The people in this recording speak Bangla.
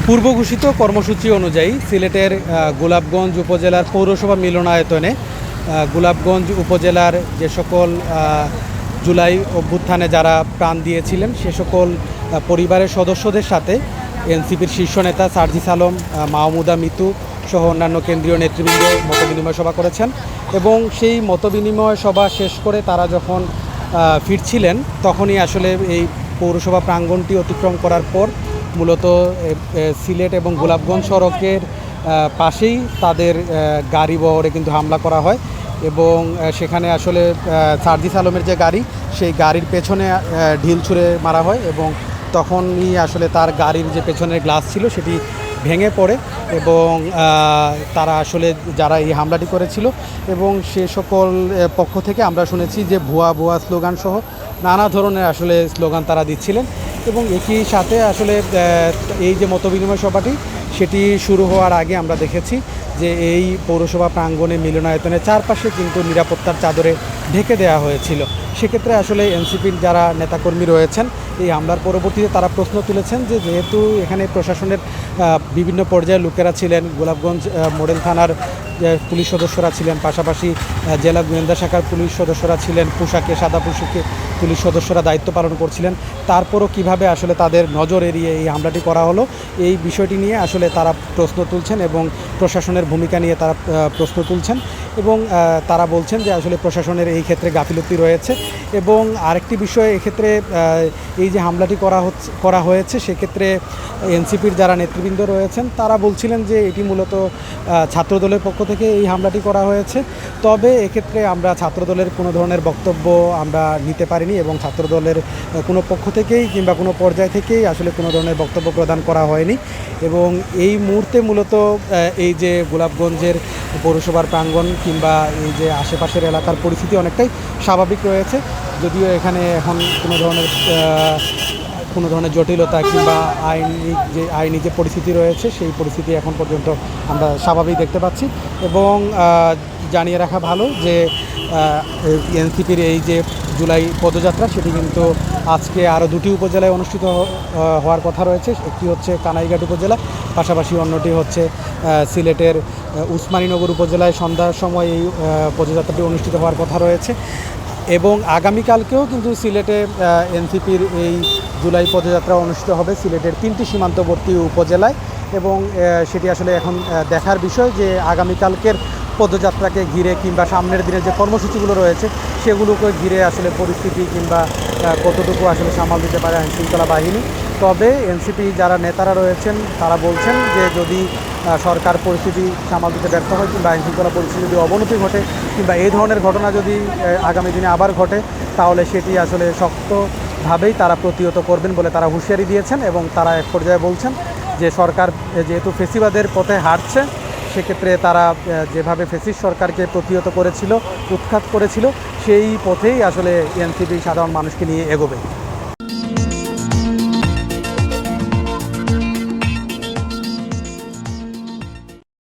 পূর্ব ঘোষিত কর্মসূচি অনুযায়ী সিলেটের গোলাপগঞ্জ উপজেলার পৌরসভা মিলনায়তনে গোলাপগঞ্জ উপজেলার যে সকল জুলাই অভ্যুত্থানে যারা প্রাণ দিয়েছিলেন সে সকল পরিবারের সদস্যদের সাথে এনসিপির শীর্ষ নেতা সার্জিস আলম, মাহমুদা মিতু সহ অন্যান্য কেন্দ্রীয় নেতৃবৃন্দ মতবিনিময় সভা করেছেন এবং সেই মতবিনিময় সভা শেষ করে তারা যখন ফিরছিলেন তখনই আসলে এই পৌরসভা প্রাঙ্গণটি অতিক্রম করার পর মূলত সিলেট এবং গোলাপগঞ্জ সড়কের পাশেই তাদের গাড়ি বহরে কিন্তু হামলা করা হয় এবং সেখানে আসলে সার্জিস আলমের যে গাড়ি সেই গাড়ির পেছনে ঢিল ছুঁড়ে মারা হয় এবং তখনই আসলে তার গাড়ির যে পেছনের গ্লাস ছিল সেটি ভেঙে পড়ে এবং তারা আসলে যারা এই হামলাটি করেছিল এবং সে সকল পক্ষ থেকে আমরা শুনেছি যে ভুয়া ভুয়া স্লোগান সহ নানা ধরনের আসলে স্লোগান তারা দিচ্ছিলেন এবং একই সাথে আসলে এই যে মতবিনিময় সভাটি সেটি শুরু হওয়ার আগে আমরা দেখেছি যে এই পৌরসভা প্রাঙ্গণে মিলনায়তনের চারপাশে কিন্তু নিরাপত্তার চাদরে ঢেকে দেওয়া হয়েছিল। সেক্ষেত্রে আসলে এনসিপির যারা নেতাকর্মী রয়েছেন এই হামলার পরবর্তীতে তারা প্রশ্ন তুলেছেন যে যেহেতু এখানে প্রশাসনের বিভিন্ন পর্যায়ের লোকেরা ছিলেন, গোলাপগঞ্জ মডেল থানার পুলিশ সদস্যরা ছিলেন, পাশাপাশি জেলা গোয়েন্দা শাখার পুলিশ সদস্যরা ছিলেন, পোশাকে সাদা পোশাকে পুলিশ সদস্যরা দায়িত্ব পালন করছিলেন, তারপরও কিভাবে আসলে তাদের নজর এড়িয়ে এই হামলাটি করা হলো এই বিষয়টি নিয়ে আসলে তারা প্রশ্ন তুলছেন এবং প্রশাসনের ভূমিকা নিয়ে তারা প্রশ্ন তুলছেন এবং তারা বলছেন যে আসলে প্রশাসনের এই ক্ষেত্রে গাফিলতি রয়েছে এবং আরেকটি বিষয় এক্ষেত্রে এই যে হামলাটি করা হয়েছে সেক্ষেত্রে এনসিপির যারা নেতৃবৃন্দ রয়েছেন তারা বলছিলেন যে এটি মূলত ছাত্রদলের পক্ষ থেকে এই হামলাটি করা হয়েছে। তবে এক্ষেত্রে আমরা ছাত্রদলের কোনো ধরনের বক্তব্য আমরা নিতে পারিনি এবং ছাত্রদলের কোনো পক্ষ থেকেই কিংবা কোনো পর্যায় থেকেই আসলে কোনো ধরনের বক্তব্য প্রদান করা হয়নি এবং এই মুহূর্তে মূলত এই যে গোলাপগঞ্জের পৌরসভার প্রাঙ্গণ কিংবা এই যে আশেপাশের এলাকার পরিস্থিতি অনেকটাই স্বাভাবিক রয়েছে, যদিও এখানে এখন কোনো ধরনের জটিলতা কিংবা আইনি যে পরিস্থিতি রয়েছে সেই পরিস্থিতি এখন পর্যন্ত আমরা স্বাভাবিক দেখতে পাচ্ছি এবং জানিয়ে রাখা ভালো যে এনসিপির এই যে জুলাই পদযাত্রা সেটি কিন্তু আজকে আরও দুটি উপজেলায় অনুষ্ঠিত হওয়ার কথা রয়েছে। একটি হচ্ছে কানাইঘাট উপজেলা, পাশাপাশি অন্যটি হচ্ছে সিলেটের উসমানীনগর উপজেলায় সন্ধ্যার সময় এই পদযাত্রাটি অনুষ্ঠিত হওয়ার কথা রয়েছে এবং আগামীকালকেও কিন্তু সিলেটে এনসিপির এই জুলাই পদযাত্রা অনুষ্ঠিত হবে সিলেটের 3টি সীমান্তবর্তী উপজেলায় এবং সেটি আসলে এখন দেখার বিষয় যে আগামীকালকের পদযাত্রাকে ঘিরে কিংবা সামনের দিনের যে কর্মসূচিগুলো রয়েছে সেগুলোকে ঘিরে আসলে পরিস্থিতি কিংবা কতটুকু আসলে সামাল দিতে পারে আইনশৃঙ্খলা বাহিনী। তবে এনসিপি যারা নেতারা রয়েছেন তারা বলছেন যে যদি সরকার পরিস্থিতি সামাল দিতে ব্যর্থ হয় কিংবা আইনশৃঙ্খলা পরিস্থিতি যদি অবনতি ঘটে কিংবা এই ধরনের ঘটনা যদি আগামী দিনে আবার ঘটে তাহলে সেটি আসলে শক্তভাবেই তারা প্রতিহত করবেন বলে তারা হুঁশিয়ারি দিয়েছেন এবং তারা এক পর্যায়ে বলছেন যে সরকার যেহেতু ফেসিবাদের পথে হাঁটছে সেক্ষেত্রে তারা যেভাবে ফেসিস্ট সরকারকে প্রতিহত করেছিল, উৎখাত করেছিল সেই পথেই আসলে এনসিপি সাধারণ মানুষকে নিয়ে এগোবে।